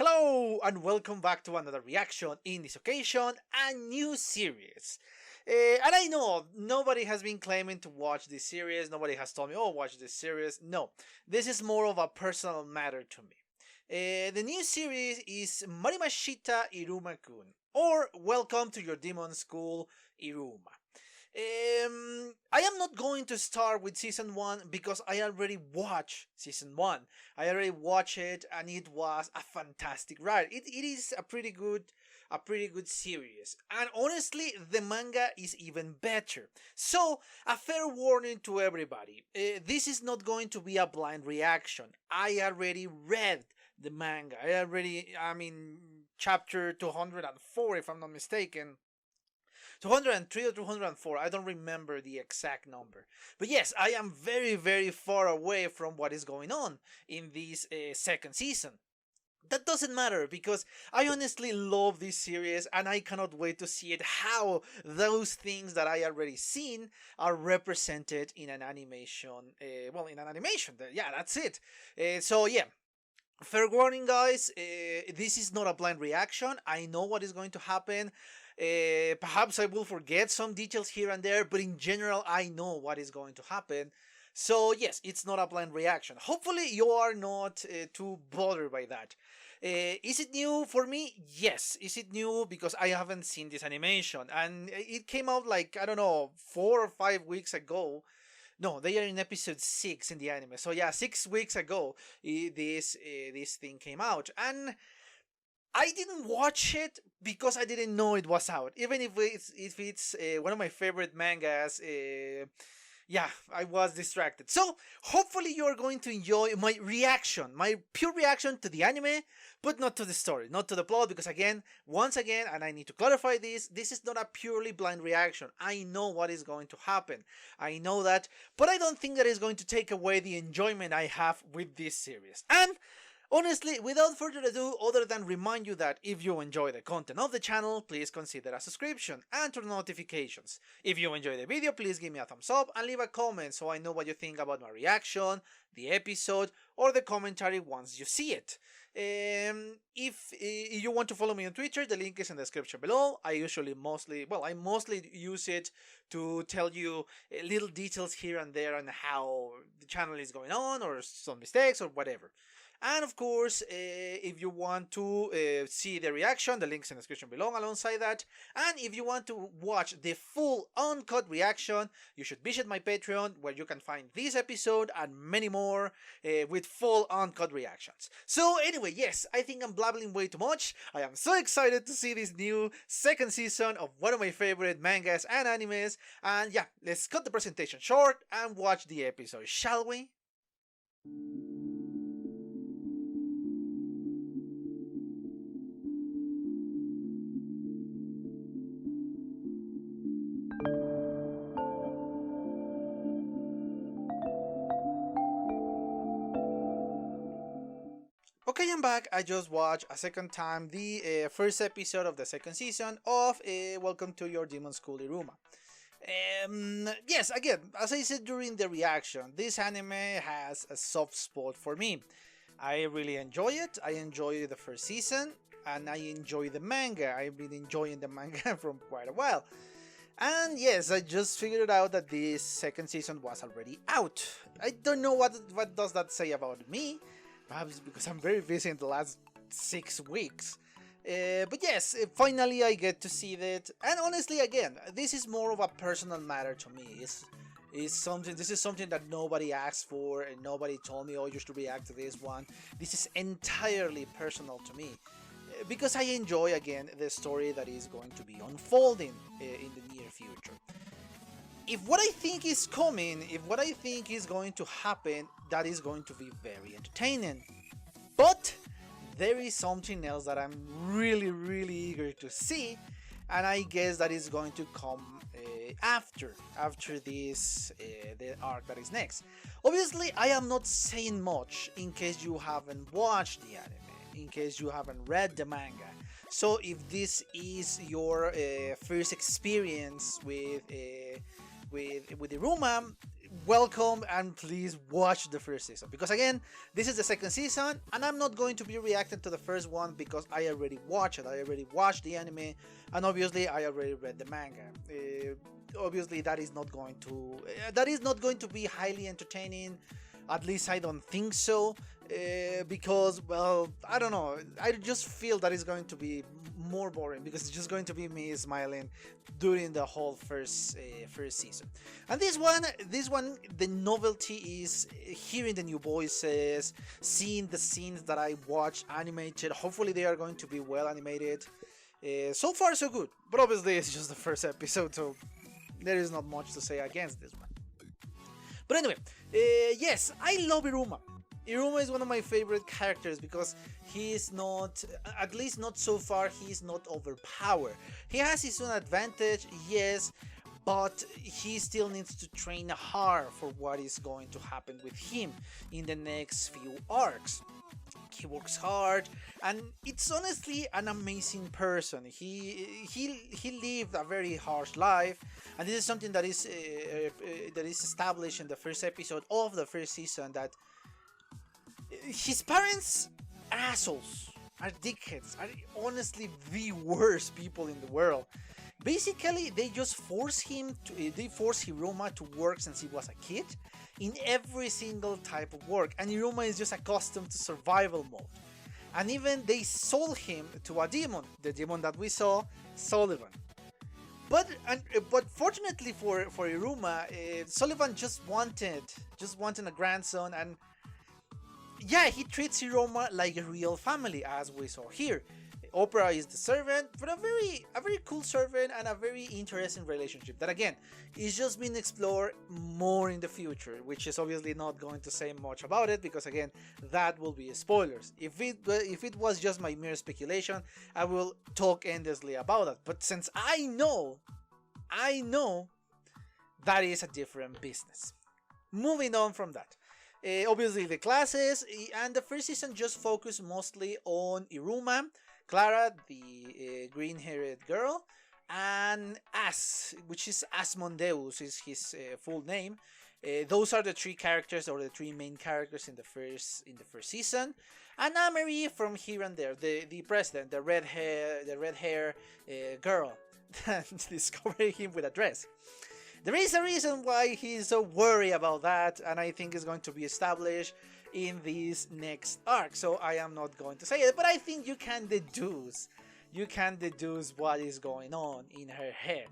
Hello and welcome back to another reaction. In this occasion, a new series. And I know nobody has been claiming to watch this series. Nobody has told me, oh, watch this series. No, this is more of a personal matter to me. The new series is Marimashita Iruma-kun, or Welcome to Your Demon School Iruma. I am not going to start with season 1 because I already watched season 1. I already watched it and it was a fantastic ride. It is a pretty good series. And honestly, the manga is even better. So, a fair warning to everybody. This is not going to be a blind reaction. I already read the manga. I'm in chapter 204 if I'm not mistaken. 203 or 204, I don't remember the exact number. But yes, I am very far away from what is going on in this second season. That doesn't matter because I honestly love this series and I cannot wait to see it how those things that I already seen are represented in an animation. In an animation. Yeah, that's it. So yeah. Fair warning, guys, this is not a blind reaction. I know what is going to happen. Perhaps I will forget some details here and there, but in general, I know what is going to happen. So yes, it's not a blind reaction. Hopefully you are not too bothered by that. Is it new for me? Yes. Is it new? Because I haven't seen this animation. And it came out like, I don't know, 4 or 5 weeks ago. No, they are in episode 6 in the anime. So yeah, 6 weeks ago, this thing came out. And I didn't watch it because I didn't know it was out. Even if it's one of my favorite mangas, yeah, I was distracted. So hopefully you're going to enjoy my reaction, my pure reaction to the anime, but not to the story, not to the plot, because once again, and I need to clarify this is not a purely blind reaction. I know what is going to happen. I know that, but I don't think that is going to take away the enjoyment I have with this series. And honestly, without further ado, other than remind you that if you enjoy the content of the channel, please consider a subscription and turn notifications. If you enjoy the video, please give me a thumbs up and leave a comment so I know what you think about my reaction, the episode, or the commentary once you see it. If you want to follow me on Twitter, the link is in the description below. I mostly use it to tell you little details here and there on how the channel is going on, or some mistakes, or whatever. And of course, if you want to see the reaction, the links in the description below alongside that. And if you want to watch the full uncut reaction, you should visit my Patreon, where you can find this episode and many more with full uncut reactions. So anyway, yes, I think I'm blabbling way too much. I am so excited to see this new second season of one of my favorite mangas and animes. And yeah, let's cut the presentation short and watch the episode, shall we? Okay, I'm back. I just watched a second time the first episode of the second season of Welcome to Your Demon School Iruma. Yes, again, as I said during the reaction, this anime has a soft spot for me. I really enjoy it. I enjoy the first season, and I enjoy the manga. I've been enjoying the manga from quite a while. And yes, I just figured out that this second season was already out. I don't know what does that say about me. Perhaps because I'm very busy in the last 6 weeks. But yes, finally I get to see that. And honestly, again, this is more of a personal matter to me. This is something that nobody asked for and nobody told me, oh, you should react to this one. This is entirely personal to me. Because I enjoy, again, the story that is going to be unfolding in the near future. If what I think is coming, if what I think is going to happen, that is going to be very entertaining. But there is something else that I'm really eager to see, and I guess that is going to come after this the arc that is next. Obviously, I am not saying much in case you haven't watched the anime, in case you haven't read the manga. So if this is your first experience with Iruma, welcome and please watch the first season, because again, this is the second season and I'm not going to be reacting to the first one because I already watched it. I already watched the anime, and obviously I already read the manga. Obviously that is not going to be highly entertaining. At least I don't think so, because, well, I don't know. I just feel that it's going to be more boring because it's just going to be me smiling during the whole first season. And this one, the novelty is hearing the new voices, seeing the scenes that I watched animated. Hopefully they are going to be well animated. So far so good, but obviously it's just the first episode, so there is not much to say against this one. But anyway, yes, I love Iruma. Iruma is one of my favorite characters because he is not, at least not so far, he is not overpowered. He has his own advantage, yes, but he still needs to train hard for what is going to happen with him in the next few arcs. He works hard, and it's honestly an amazing person. He lived a very harsh life, and this is something that is established in the first episode of the first season, that his parents are assholes, are dickheads, are honestly the worst people in the world. Basically, they just force Hiruma to work since he was a kid in every single type of work, and Hiruma is just accustomed to survival mode. And even they sold him to a demon, the demon that we saw, Sullivan. But fortunately for Iruma, Sullivan just wanted a grandson, and yeah, he treats Hiruma like a real family, as we saw here. Opera is the servant, but a very cool servant and a very interesting relationship that again is just being explored more in the future, which is obviously not going to say much about it because again that will be spoilers. If it was just my mere speculation, I will talk endlessly about it. But since I know that is a different business. Moving on from that. Obviously the classes, and the first season just focused mostly on Iruma, Clara, the green-haired girl, and As, which is Asmodeus is his full name. Those are the three characters, or the three main characters in the first season. And Amery from here and there, the president, the red hair girl, discovering him with a dress. There is a reason why he's so worried about that, and I think it's going to be established in this next arc, so I am not going to say it, but I think you can deduce what is going on in her head.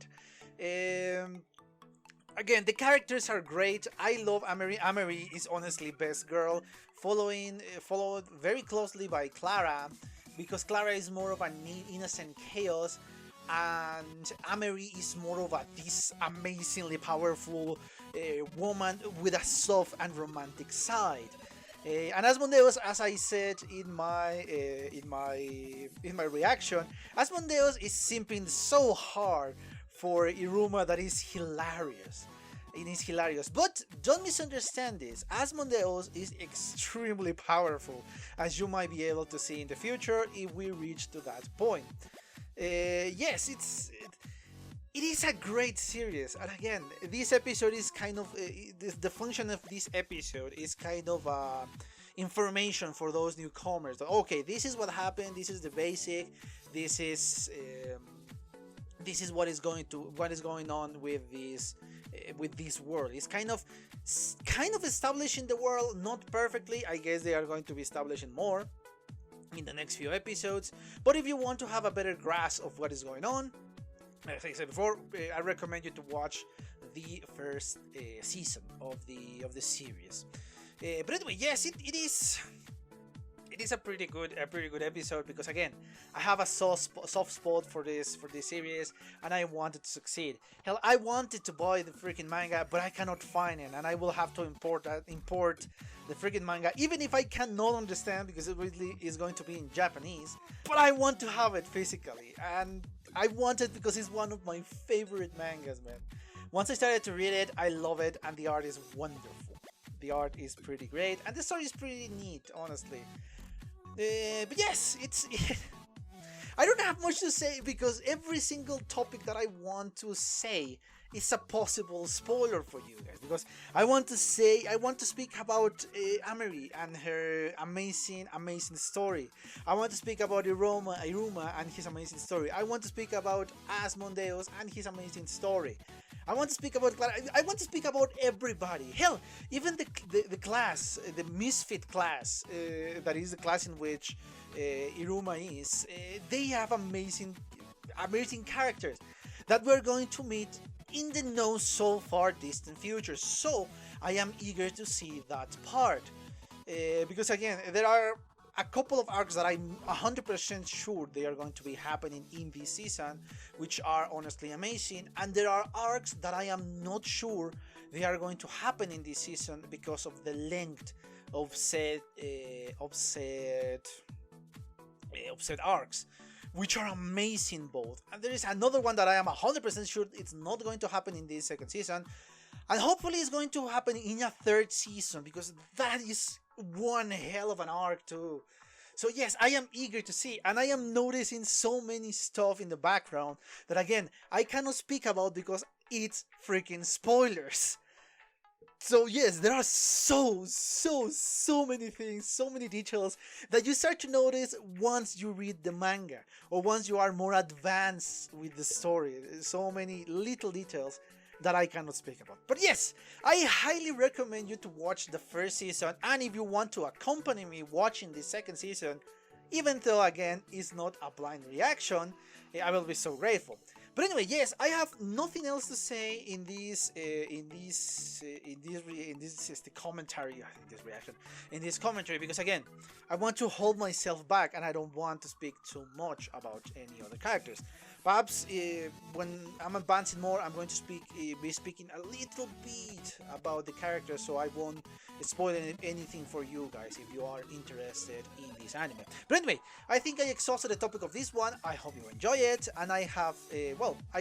Again, the characters are great. I love Amery. Amery is honestly best girl, followed very closely by Clara, because Clara is more of an innocent chaos, and Amery is more of this amazingly powerful woman with a soft and romantic side. And Asmodeus, as I said in my reaction, Asmodeus is simping so hard for Iruma that is hilarious. It is hilarious, but don't misunderstand this. Asmodeus is extremely powerful, as you might be able to see in the future if we reach to that point. Yes, it is a great series, and again, this episode is kind of the function of this episode is kind of information for those newcomers. Okay, this is what happened. This is the basic. This is what is going on with this world. It's kind of establishing the world, not perfectly. I guess they are going to be establishing more in the next few episodes. But if you want to have a better grasp of what is going on, as I said before, I recommend you to watch the first season of the series. But anyway, yes, it is a pretty good episode, because again, I have a soft spot for this series, and I wanted to succeed. Hell, I wanted to buy the freaking manga, but I cannot find it, and I will have to import the freaking manga, even if I cannot understand, because it really is going to be in Japanese. But I want to have it physically, and I want it because it's one of my favorite mangas, man. Once I started to read it, I love it, and the art is wonderful. The art is pretty great, and the story is pretty neat, honestly. But yes, I don't have much to say, because every single topic that I want to say is a possible spoiler for you guys, because I want to speak about Ameri and her amazing story. I want to speak about Iruma and his amazing story. I want to speak about Asmodeus and his amazing story. I want to speak about Clara. I want to speak about everybody. Hell, even the class, the misfit class, that is the class in which Iruma is. They have amazing characters that we're going to meet in the no so far distant future. So I am eager to see that part, because again, there are a couple of arcs that I'm 100% sure they are going to be happening in this season, which are honestly amazing, and there are arcs that I am not sure they are going to happen in this season because of the length of said arcs, which are amazing both. And there is another one that I am 100% sure it's not going to happen in this second season, and hopefully it's going to happen in a third season, because that is one hell of an arc too. So yes, I am eager to see, and I am noticing so many stuff in the background that again I cannot speak about because it's freaking spoilers. So yes, there are so many things, so many details that you start to notice once you read the manga, or once you are more advanced with the story. So many little details that I cannot speak about. But yes, I highly recommend you to watch the first season, and if you want to accompany me watching the second season, even though again it's not a blind reaction, I will be so grateful. But anyway, yes, I have nothing else to say in this commentary, because again, I want to hold myself back and I don't want to speak too much about any other characters. Perhaps when I'm advancing more, I'm going to be speaking a little bit about the characters, so I won't spoil anything for you guys if you are interested in this anime. But anyway, I think I exhausted the topic of this one. I hope you enjoy it, and I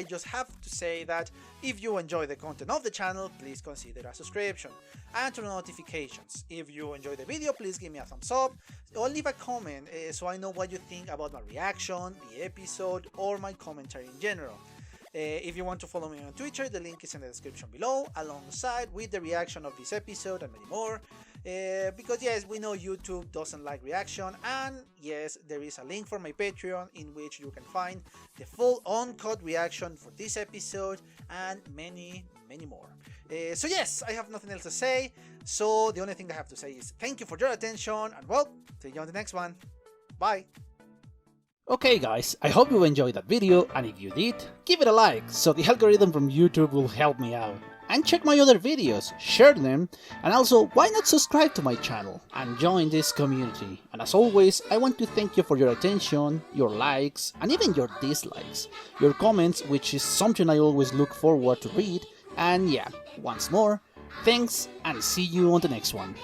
just have to say that if you enjoy the content of the channel, please consider a subscription and turn on notifications. If you enjoy the video, please give me a thumbs up or leave a comment so I know what you think about my reaction, the episode, or my commentary in general. If you want to follow me on Twitter, the link is in the description below, alongside with the reaction of this episode and many more. Because yes, we know YouTube doesn't like reaction, and yes, there is a link for my Patreon in which you can find the full uncut reaction for this episode and many more. So yes, I have nothing else to say, so the only thing I have to say is thank you for your attention, and well, see you on the next one. Bye! Okay guys, I hope you enjoyed that video, and if you did, give it a like, so the algorithm from YouTube will help me out. And check my other videos, share them, and also why not subscribe to my channel and join this community. And as always, I want to thank you for your attention, your likes, and even your dislikes, your comments, which is something I always look forward to read. And yeah, once more, thanks, and see you on the next one.